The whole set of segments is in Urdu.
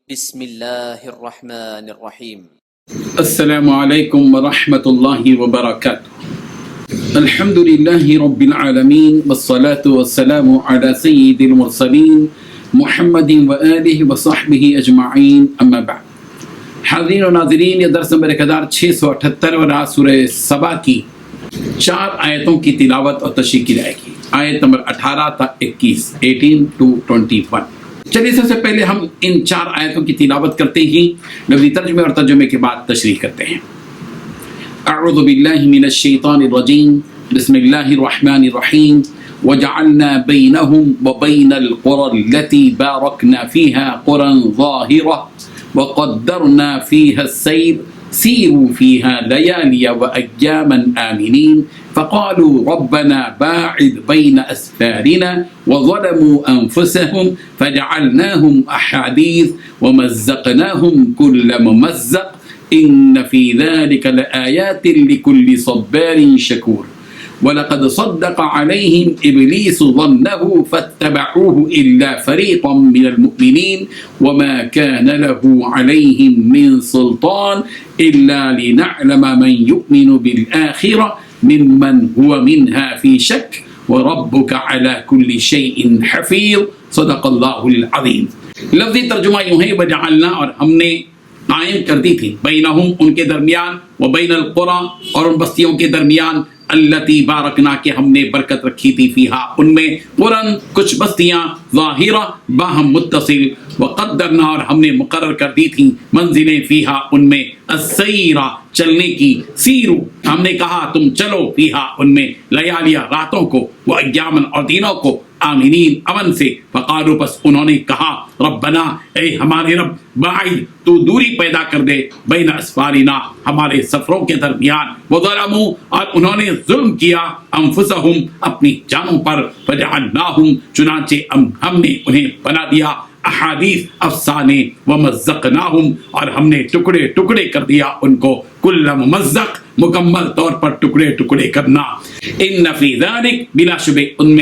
بسم اللہ الرحمن الرحیم۔ السلام علیکم ورحمۃ اللہ وبرکاتہ۔ الحمد للہ رب العالمین والصلاة والسلام علی سید المرسلین محمد وآلہ وصحبہ اجمعین، اما بعد۔ حاضرین و ناظرین، یہ درس نمبر 1678 اور آج سورہ سبا کی 4 آیتوں کی تلاوت اور تشریح کی جائے گی۔ آیت نمبر 18 تا 21، 18 to 21۔ چلیے سب سے پہلے ہم ان 4 آیتوں کی تلاوت کرتے ہی لفظی ترجمے اور ترجمے کے بعد تشریح کرتے ہیں۔ اعوذ باللہ من الشیطان الرجیم، بسم اللہ الرحمن الرحیم۔ وجعلنا بینہم وبین القرى التي بارکنا فیها قرى ظاہرة وقدرنا فیها السیر سیروا فیها لیالی وایاما آمنین فقالوا ربنا باعد بين أسفارنا وظلموا أنفسهم فجعلناهم أحاديث ومزقناهم كل ممزق إن في ذلك لآيات لكل صبار شكور ولقد صدق عليهم إبليس ظنه فاتبعوه إلا فريقا من المؤمنين وما كان له عليهم من سلطان إلا لنعلم من يؤمن بالآخرة ممن هو منها في شك وربك على كل شيء حفيظ صدق الله العظيم۔ لفظی ترجمہ یوں ہے، وجعلنا، اور ہم نے قائم کر دی تھی، بینہم، ان کے درمیان، وبین القرى، اور ان بستیوں کے درمیان، التی بارکنا، کہ ہم نے برکت رکھی تھی، فیہا، ان میں، قرن، کچھ بستیاں، ظاہرہ، باہم متصل، وقدرنا، اور ہم نے مقرر کر دی تھی، منزلیں، فیہا، ان میں، السیرہ، چلنے کی، سیرو، ہم نے کہا تم چلو، فیہا، ان میں، لیالیہ، راتوں کو، وایامن، اور دنوں کو، آمینین، امن سے، فقالوا، پس انہوں نے کہا، ربنا، اے ہمارے رب، باعد، تو دوری پیدا کر دے، بین اسفارنا، ہمارے سفروں کے درمیان، وظلموا، اور انہوں نے ظلم کیا، انفسہم، اپنی جانوں پر، فجعلناہم، چنانچہ ہم نے انہیں بنا دیا، احادیث، افسانے، ومزقناہم، اور ہم نے ٹکڑے ٹکڑے کر دیا ان کو، کل ممزق، مکمل طور پر ٹکڑے ٹکڑے کرنا، ان فی ذلک، بلا شبہ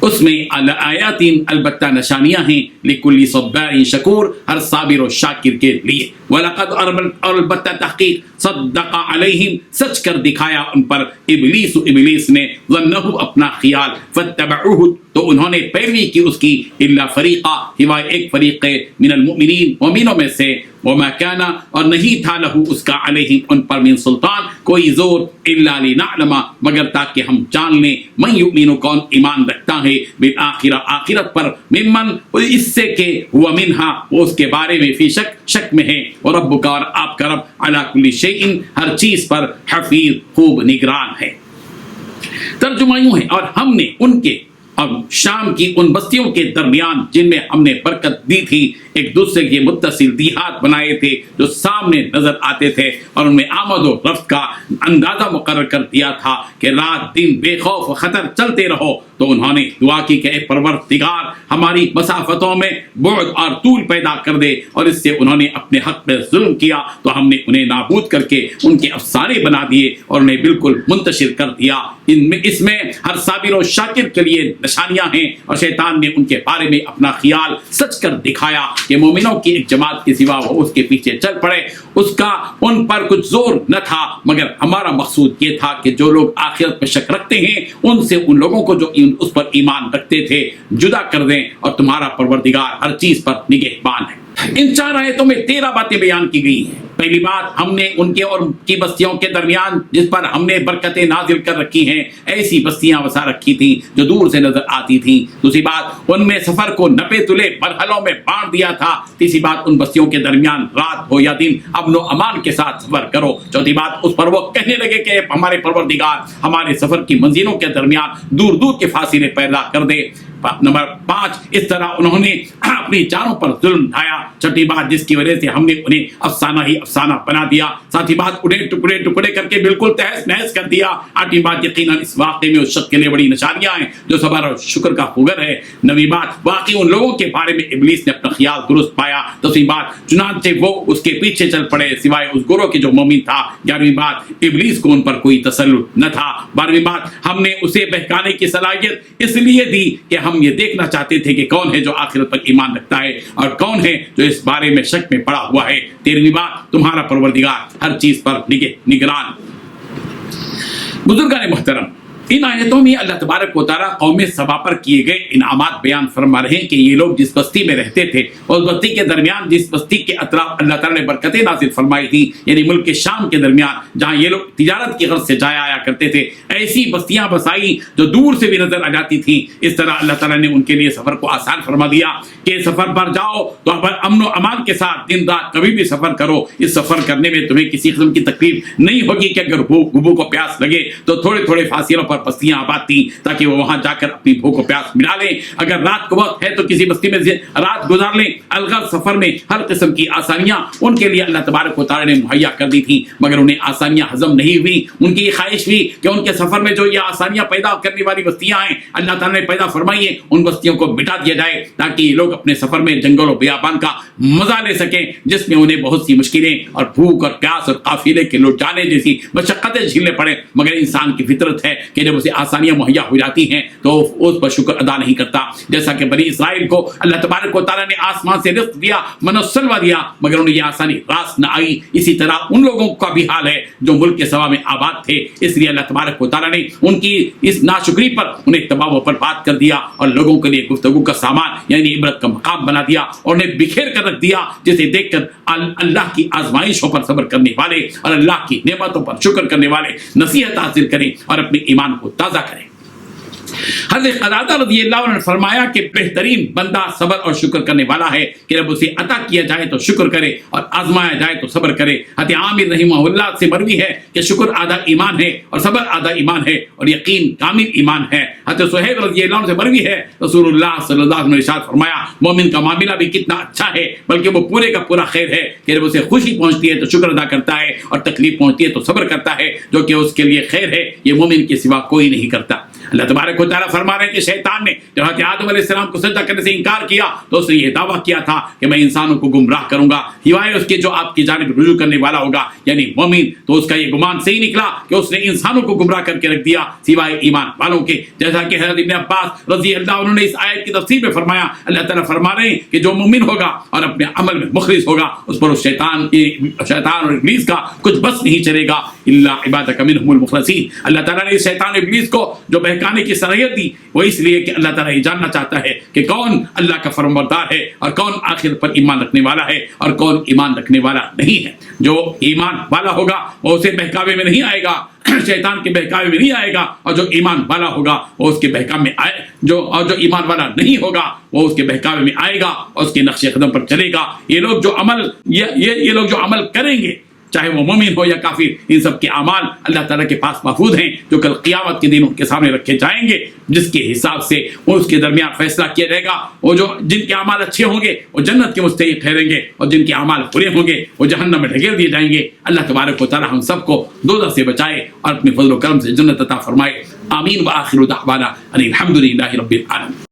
اس میں آیات، البتہ نشانیاں ہیں، لکل صبار شکور، ہر صابر و شاکر کے لیے، وَلَقَدْ، اور البتہ تحقیق، صدق علیہم، سچ کر دکھایا ان پر، ابلیس نے، ظنہ، اپنا خیال، فاتبعوہ، تو انہوں نے پیروی کی اس کی، الا فریقا، سوائے ایک فریق من المؤمنین، مومنوں میں سے، وما کان، اور نہیں تھا، لہو، اس کا، علیہم، ان پر، من سلطان، کوئی زور، الا لنعلم، مگر تاکہ ہم جان لیں، من یؤمن، کون ایمان رکھتا ہے، بالآخرہ، آخرت پر، ممن، اس سے کہ، ہوا منہا، وہ اس کے بارے میں، فی شک میں ہے، وربک، اور آپ کا رب، علی کل شیء، ہر چیز پر، حفیظ، خوب نگران ہے۔ ترجمہ یوں ہے، اور ہم نے ان کے اور شام کی ان بستیوں کے درمیان جن میں ہم نے برکت دی تھی، ایک دوسرے کے متصل دیہات بنائے تھے جو سامنے نظر آتے تھے، اور ان میں آمد و رفت کا اندازہ مقرر کر دیا تھا کہ رات دن بے خوف و خطر چلتے رہو، تو انہوں نے دعا کی کہ اے پروردگار، ہماری مسافتوں میں بعد اور طول پیدا کر دے، اور اس سے انہوں نے اپنے حق میں ظلم کیا تو ہم نے انہیں نابود کر کے ان کے افسانے بنا دیے اور انہیں بالکل منتشر کر دیا۔ اس میں ہر صابر و شاکر کے لیے نشانیاں ہیں، اور شیطان نے ان کے بارے میں اپنا خیال سچ کر دکھایا کہ مومنوں کی ایک جماعت کے سوا وہ اس کے پیچھے چل پڑے، اس کا ان پر کچھ زور نہ تھا، مگر ہمارا مقصود یہ تھا کہ جو لوگ آخرت میں شک رکھتے ہیں ان سے ان لوگوں کو جو اس پر ایمان رکھتے تھے جدا کر دیں، اور تمہارا پروردگار ہر چیز پر نگہبان ہے۔ ان 4 آیتوں میں 13 باتیں بیان کی گئی ہیں۔ پہلی بات، ہم نے ان کے اور کی بستیوں کے درمیان جس پر ہم نے برکتیں نازل کر رکھی ہیں، ایسی بستیاں وسا رکھی تھیں جو دور سے نظر آتی تھیں۔ دوسری بات، ان میں سفر کو نپے تلے مرحلوں میں بانٹ دیا تھا۔ تیسری بات، ان بستیوں کے درمیان رات ہو یا دن امن و امان کے ساتھ سفر کرو۔ چوتھی بات، اس پر وہ کہنے لگے کہ ہمارے پروردگار ہمارے سفر کی منزلوں کے درمیان دور دور کے فاصلے پیدا کر دے۔ نمبر 5، اس طرح انہوں نے اپنی جانوں پر ظلم ڈھایا۔ چھٹی بات، جس کی وجہ سے ہم نے انہیں افسانہ ہی افسانہ بنا دیا۔ ساتھی بات، انہیں ٹکڑے ٹکڑے کر کے بالکل تہس نہس کر دیا۔ آٹھویں بات، یقیناً اس واقعے میں اس شخص کے لیے بڑی نشانیاں ہیں جو صبر اور شکر کا خوگر ہے۔ نویں بات، واقعی ان لوگوں کے بارے میں ابلیس نے اپنا خیال درست پایا۔ دسویں بات، چنانچہ وہ اس کے پیچھے چل پڑے سوائے اس گروہ کے جو مومن تھا۔ 11ویں بات، ابلیس کو ان پر کوئی تسلط نہ تھا۔ 12ویں بات، ہم نے اسے بہکانے کی صلاحیت اس لیے دی کہ ہم ہم یہ دیکھنا چاہتے تھے کہ کون ہے جو آخرت پر ایمان رکھتا ہے اور کون ہے جو اس بارے میں شک میں پڑا ہوا ہے۔ 13ویں بات، تمہارا پروردگار ہر چیز پر نگران۔ بزرگان محترم، ان آیتوں میں اللہ تبارک و تعالیٰ قوم سبا پر کیے گئے انعامات بیان فرما رہے ہیں کہ یہ لوگ جس بستی میں رہتے تھے اس بستی کے درمیان، جس بستی کے اطراف اللہ تعالیٰ نے برکتیں نازل فرمائی تھی، یعنی ملک کے شام کے درمیان جہاں یہ لوگ تجارت کی غرض سے جایا آیا کرتے تھے، ایسی بستیاں بسائی جو دور سے بھی نظر آ جاتی تھیں۔ اس طرح اللہ تعالیٰ نے ان کے لیے سفر کو آسان فرما دیا کہ سفر پر جاؤ تو امن و امان کے ساتھ دن رات کبھی بھی سفر کرو۔ اس سفر کرنے میں تمہیں کسی قسم کی تکلیف نہیں ہوگی کہ اگر بھوک کو پیاس لگے تو تھوڑے تھوڑے فاصلوں پر بستیاں آباد تھیں تاکہ وہ وہاں جا کر اپنی بھوک و پیاس مٹا لیں۔ اگر رات کو وقت ہے تو کسی بستی میں رات گزار لیں۔ الغرض سفر میں ہر قسم کی آسانیاں ان کے لیے اللہ تبارک و تعالیٰ نے مہیا کر دی تھیں، مگر انہیں آسانیاں ہضم نہیں ہوئی۔ ان کی یہ خواہش ہوئی کہ ان کے سفر میں جو یہ آسانیاں پیدا کرنے والی بستیاں ہیں اللہ تعالیٰ نے پیدا فرمائی ہیں، ان بستیوں کو مٹا دیا جائے تاکہ یہ لوگ اپنے سفر میں جنگل و بیابان کا مزہ لے سکیں، جس میں انہیں بہت سی مشکلیں اور بھوک اور پیاس اور قافلے کے لوٹ جانے جیسی مشقتیں جھیلنے پڑے۔ مگر انسان کی فطرت ہے کہ جب اسے آسانیاں مہیا ہو جاتی ہیں تو اس پر شکر ادا نہیں کرتا۔ جیسا کہ بنی اسرائیل کو اللہ تبارک و تعالیٰ نے آسمان سے رزق دیا، من و سلوہ دیا، مگر انہیں یہ آسانی راست نہ آئی۔ اسی طرح ان لوگوں کا بھی حال ہے جو ملک کے سوا میں آباد تھے، اس لیے اللہ تبارک و تعالیٰ نے ان کی اس ناشکری پر انہیں تباہ و برباد کر دیا اور لوگوں کے لیے گفتگو کا سامان یعنی عبرت کا مقام بنا دیا اور انہیں بکھیر کر رکھ دیا، جسے دیکھ کر اللہ کی آزمائشوں پر صبر کرنے والے اور اللہ کی نعمتوں پر شکر کرنے والے نصیحت حاصل کریں اور اپنے ایمان کو تازہ کریں۔ حضرت قتادہ رضی اللہ عنہ نے فرمایا کہ بہترین بندہ صبر اور شکر کرنے والا ہے کہ جب اسے عطا کیا جائے تو شکر کرے اور آزمایا جائے تو صبر کرے۔ حضرت عامر رحمہ اللہ سے مروی ہے کہ شکر آدھا ایمان ہے اور صبر آدھا ایمان ہے اور یقین کامل ایمان ہے۔ حضرت سہیب رضی اللہ عنہ سے مروی ہے رسول اللہ صلی اللہ علیہ وسلم نے ارشاد فرمایا مومن کا معاملہ بھی کتنا اچھا ہے، بلکہ وہ پورے کا پورا خیر ہے کہ جب اسے خوشی پہنچتی ہے تو شکر ادا کرتا ہے اور تکلیف پہنچتی ہے تو صبر کرتا ہے، جو کہ اس کے لیے خیر ہے، یہ مومن کے سوا کوئی نہیں کرتا۔ اللہ تبارک و تعالیٰ فرما رہے ہیں کہ شیطان نے جب حضرت آدم علیہ السلام کو سجدہ کرنے سے انکار کیا تو اس نے یہ دعویٰ کیا تھا کہ میں انسانوں کو گمراہ کروں گا، سوائے اس کے جو آپ کی جانب رجوع کرنے والا ہوگا یعنی مومن۔ تو اس کا یہ گمان صحیح نکلا کہ اس نے انسانوں کو گمراہ کر کے رکھ دیا سوائے ایمان والوں کے، جیسا کہ حضرت ابن عباس رضی اللہ عنہ نے اس آیت کی تفسیر میں فرمایا۔ اللہ تعالیٰ فرما رہے ہیں کہ جو مومن ہوگا اور اپنے عمل میں مخلص ہوگا اس پر شیطان اور ابلیس کا کچھ بس نہیں چلے گا، الا عبادک منہم المخلصین۔ اللہ تعالیٰ نے شیطان ابلیس کو جو بہکانے کی صلاحیت دی وہ اس لیے کہ اللہ تعالیٰ یہ جاننا چاہتا ہے کہ کون اللہ کا فرمانبردار ہے اور کون آخرت پر ایمان رکھنے والا ہے اور کون ایمان رکھنے والا نہیں ہے۔ جو ایمان والا ہوگا وہ اسے بہکاوے میں نہیں آئے گا، شیطان کے بہکاوے میں نہیں آئے گا، اور جو ایمان والا ہوگا وہ اس کے بہکاوے میں اور جو ایمان والا نہیں ہوگا وہ اس کے بہکاوے میں آئے گا اور اس کے نقش قدم پر چلے گا۔ یہ لوگ جو عمل کریں گے چاہے وہ مومن ہو یا کافر، ان سب کے اعمال اللہ تعالیٰ کے پاس محفوظ ہیں، جو کل قیامت کے دن ان کے سامنے رکھے جائیں گے، جس کے حساب سے اس کے درمیان فیصلہ کیا جائے گا۔ وہ جن کے اعمال اچھے ہوں گے وہ جنت کے مستحق ٹھہریں گے اور جن کے اعمال برے ہوں گے وہ جہنم میں ڈھکیل دیے جائیں گے۔ اللہ تبارک و تعالیٰ ہم سب کو دوزخ سے بچائے اور اپنے فضل و کرم سے جنت عطا فرمائے۔ آمین۔ وآخر دعوانا ان الحمد للہ رب العالمین۔